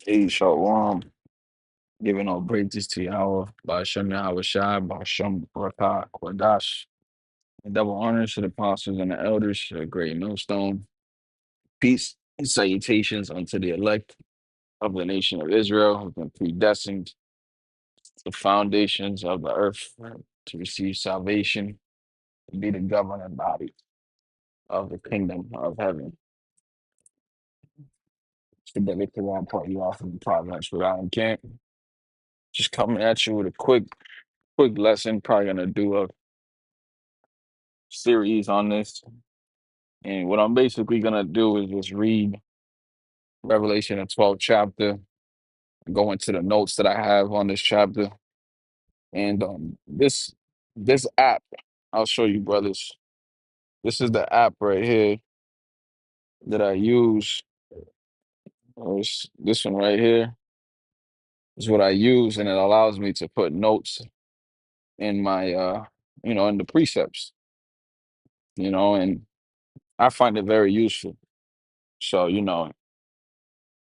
Hey, Shalom. Giving all praises to Yahweh, Ba'ashem Yahweh Shai, Ba'ashem Barakah, Kwadash. And double honors to the apostles and the elders, to the great millstone. Peace and salutations unto the elect of the nation of Israel, who have been predestined the foundations of the earth to receive salvation, to be the governing body of the kingdom of heaven. Today, to one part you off in the Proverbs without camp. Just coming at you with a quick lesson. Probably gonna do a series on this. And what I'm basically gonna do is just read Revelation, the 12th chapter, go into the notes that I have on this chapter. And this app, I'll show you, brothers. This is the app right here that I use. This one right here is what I use, and it allows me to put notes in my in the precepts, and I find it very useful. So, in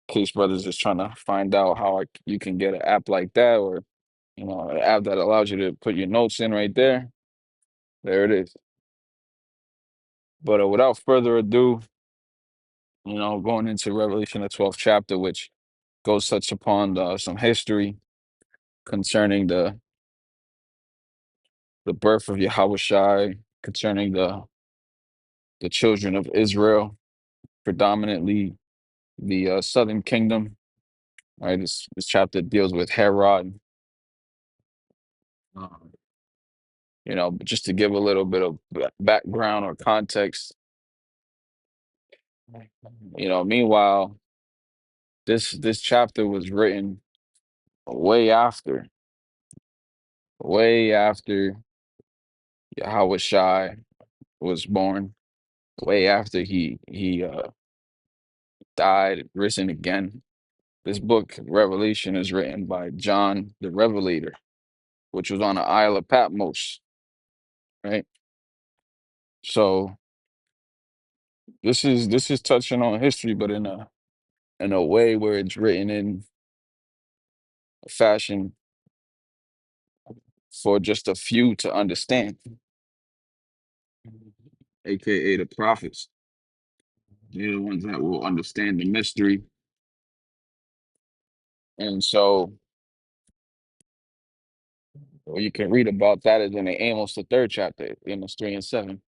case brothers is trying to find out how you can get an app like that, or an app that allows you to put your notes in right there. There it is. But without further ado, going into Revelation, the 12th chapter, which goes touch upon some history concerning the birth of Yahweh Shai, concerning the children of Israel, predominantly the southern kingdom. Right, this chapter deals with Herod. Um, but just to give a little bit of background or context, meanwhile, this chapter was written way after, way after Yahweh Shai was born, way after he died, risen again. This book, Revelation, is written by John the Revelator, which was on the Isle of Patmos, right? So this is touching on history, but in a way where it's written in a fashion for just a few to understand, aka the prophets. They're the ones that will understand the mystery. And so what you can read about that is in the Amos, the third chapter, Amos 3 and 7.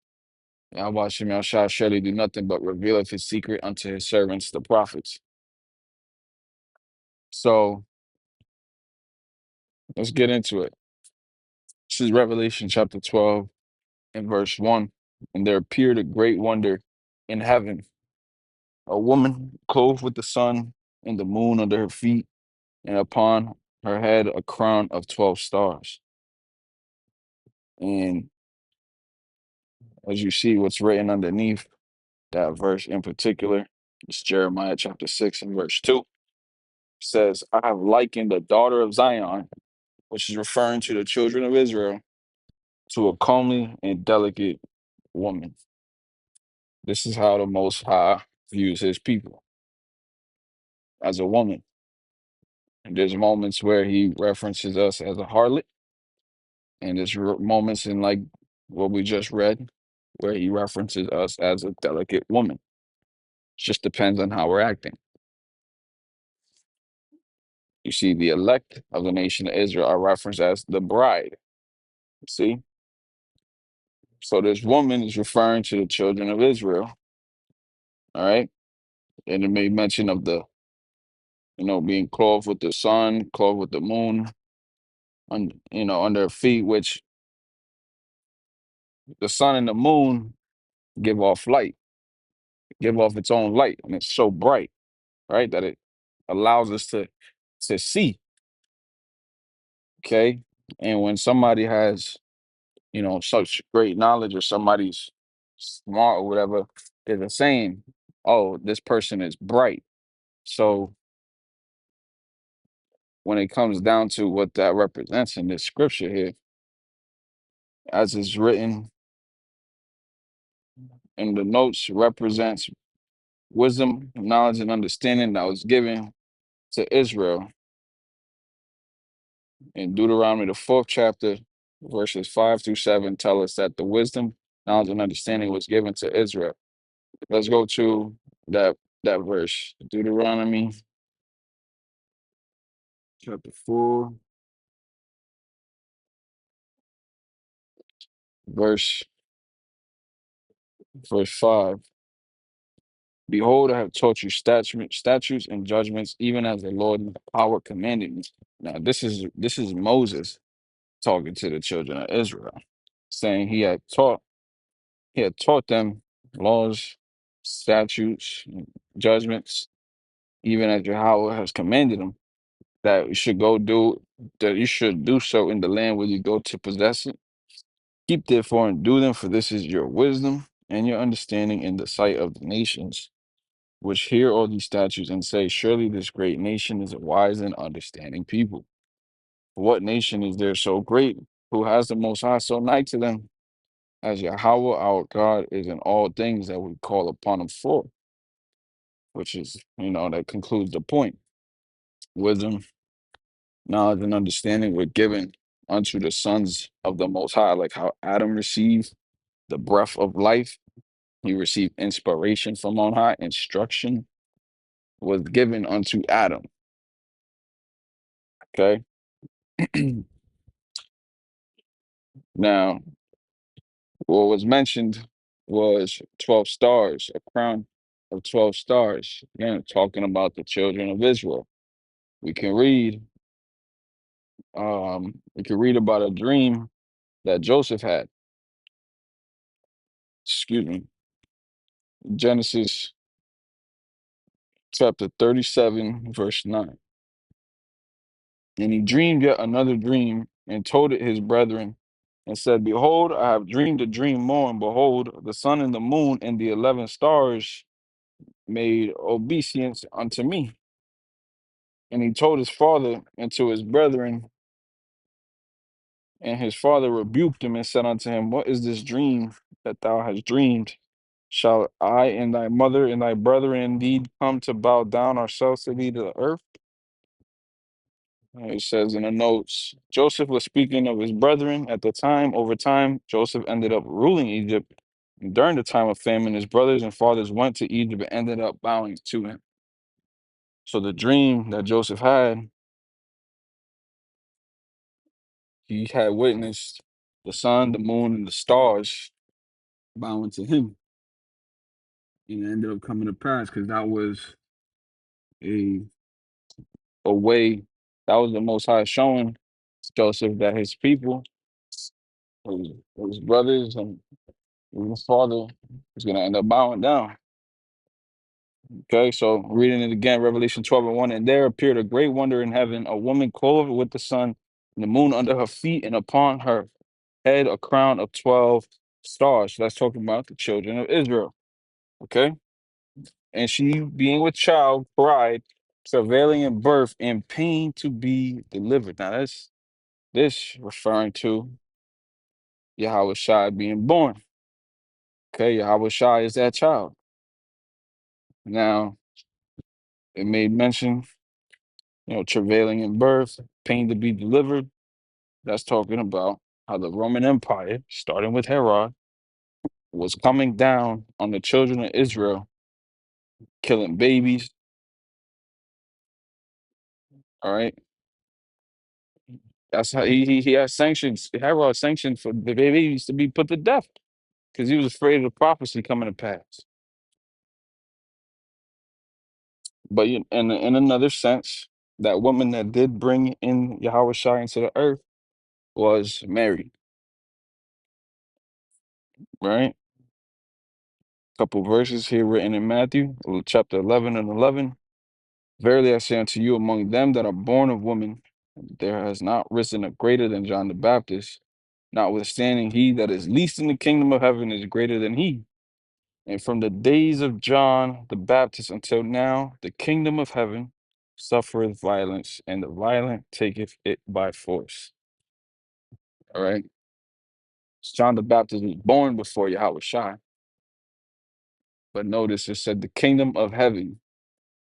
Yahweh Shem shall surely do nothing but revealeth his secret unto his servants, the prophets. So let's get into it. This is Revelation chapter 12 and verse 1. And there appeared a great wonder in heaven, a woman clothed with the sun and the moon under her feet, and upon her head a crown of 12 stars. And as you see, what's written underneath that verse in particular, it's Jeremiah chapter 6 and verse 2. It says, I have likened the daughter of Zion, which is referring to the children of Israel, to a comely and delicate woman. This is how the Most High views his people, as a woman. And there's moments where he references us as a harlot, and there's moments in like what we just read where he references us as a delicate woman. Just depends on how we're acting. You see, the elect of the nation of Israel are referenced as the bride. See? So this woman is referring to the children of Israel. All right. And it made mention of being clothed with the sun, clothed with the moon, under her feet, which the sun and the moon give off light, give off its own light. And it's so bright, right, that it allows us to see. Okay. And when somebody has such great knowledge, or somebody's smart or whatever, there's a saying, oh, this person is bright. So when it comes down to what that represents in this scripture here, as is written in the notes, represents wisdom, knowledge, and understanding that was given to Israel in Deuteronomy, the fourth chapter, verses 5 through 7, tell us that the wisdom, knowledge, and understanding was given to Israel. Let's go to that verse, Deuteronomy chapter 4, verse verse 5. Behold, I have taught you statutes and judgments, even as the Lord in power commanded me. Now, this is Moses talking to the children of Israel, saying he had taught them laws, statutes, and judgments, even as Yahweh has commanded them, that you should do so in the land where you go to possess it. Keep therefore and do them, for this is your wisdom and your understanding in the sight of the nations, which hear all these statutes and say, surely this great nation is a wise and understanding people. What nation is there so great, who has the Most High so nigh to them, as Yahweh our God is in all things that we call upon him for? Which is, that concludes the point. Wisdom, knowledge, and understanding were given unto the sons of the Most High, like how Adam received the breath of life. He received inspiration from on high. Instruction was given unto Adam. Okay. Now, what was mentioned was 12 stars, a crown of 12 stars. Again, talking about the children of Israel. We can read, about a dream that Joseph had. Excuse me. Genesis chapter 37, verse 9. And he dreamed yet another dream and told it his brethren and said, behold, I have dreamed a dream more, and behold, the sun and the moon and the 11 stars made obeisance unto me. And he told his father and to his brethren, and his father rebuked him and said unto him, what is this dream that thou hast dreamed? Shall I and thy mother and thy brethren indeed come to bow down ourselves to thee to the earth? It says in the notes, Joseph was speaking of his brethren at the time. Over time, Joseph ended up ruling Egypt. And during the time of famine, his brothers and fathers went to Egypt and ended up bowing to him. So the dream that Joseph had, he had witnessed the sun, the moon, and the stars bowing to him. And it ended up coming to pass because that was a a way, that was the Most High showing Joseph that his people, his brothers, and his father was going to end up bowing down. Okay, so reading it again, Revelation 12 and 1. And there appeared a great wonder in heaven, a woman clothed with the sun, and the moon under her feet, and upon her head a crown of 12 stars. So that's talking about the children of Israel. Okay. And she, being with child, cried, travailing in birth, and pain to be delivered. Now, that's this referring to Yahweh Shai being born. Okay, Yahweh Shai is that child. Now, it made mention, travailing in birth, pain to be delivered. That's talking about how the Roman Empire, starting with Herod, was coming down on the children of Israel, killing babies. All right. That's how he has sanctions. Herod sanctioned for the babies to be put to death because he was afraid of the prophecy coming to pass. But in another sense, that woman that did bring in Yahweh Shai into the earth was Mary, right? Couple verses here written in Matthew, chapter 11 and 11. Verily I say unto you, among them that are born of woman, there has not risen a greater than John the Baptist. Notwithstanding, he that is least in the kingdom of heaven is greater than he. And from the days of John the Baptist until now, the kingdom of heaven suffereth violence, and the violent taketh it by force. All right. John the Baptist was born before Yahweh Shai. But notice it said the kingdom of heaven.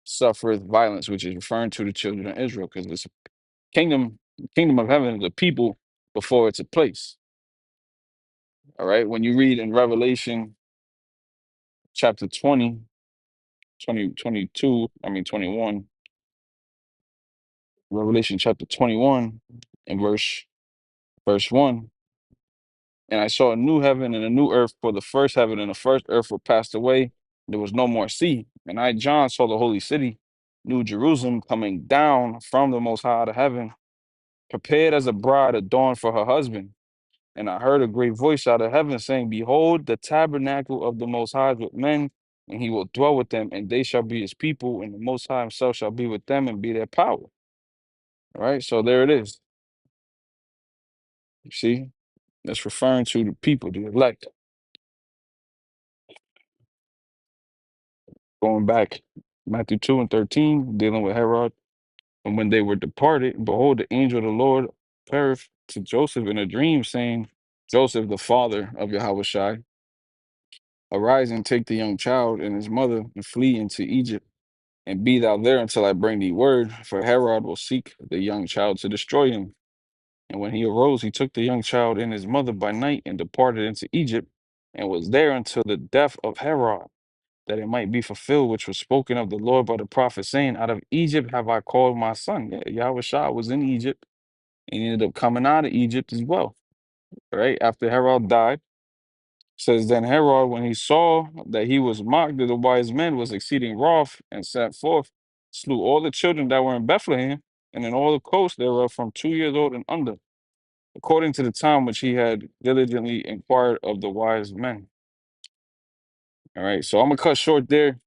suffereth violence, which is referring to the children of Israel, because it's kingdom, kingdom of heaven is a people before it's a place. All right. When you read in Revelation chapter 21, Revelation chapter 21 and verse 1. And I saw a new heaven and a new earth, for the first heaven and the first earth were passed away. There was no more sea. And I, John, saw the holy city, New Jerusalem, coming down from the Most High out of heaven, prepared as a bride adorned for her husband. And I heard a great voice out of heaven saying, Behold, the tabernacle of the Most High is with men, and he will dwell with them, and they shall be his people, and the Most High himself shall be with them and be their power. All right, so there it is. You see, that's referring to the people, the elect. Going back, Matthew 2 and 13, dealing with Herod. And when they were departed, behold, the angel of the Lord appeared to Joseph in a dream, saying, Joseph, the father of Yahushua, arise and take the young child and his mother and flee into Egypt, and be thou there until I bring thee word, for Herod will seek the young child to destroy him. And when he arose, he took the young child and his mother by night and departed into Egypt, and was there until the death of Herod, that it might be fulfilled, which was spoken of the Lord by the prophet, saying, Out of Egypt have I called my son. Yeah, Yahushua was in Egypt, and he ended up coming out of Egypt as well, right? After Herod died, says, Then Herod, when he saw that he was mocked of the wise men, was exceeding wroth, and sent forth, slew all the children that were in Bethlehem, and in all the coasts thereof from 2 years old and under, according to the time which he had diligently inquired of the wise men. All right, so I'm gonna cut short there.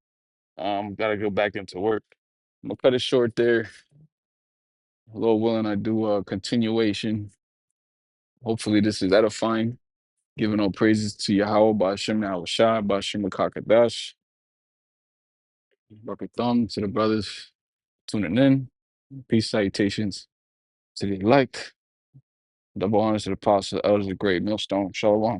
Gotta go back into work. I'm gonna cut it short there. Lord willing, I do a continuation. Hopefully, this is edifying. Giving all praises to Yahweh, Ba'ashem Yahushua, Ba'ashem Kakadash. Thumb to the brothers tuning in. Peace, salutations to the elect. Double honors to the apostles, elders of the great millstone. Shalom.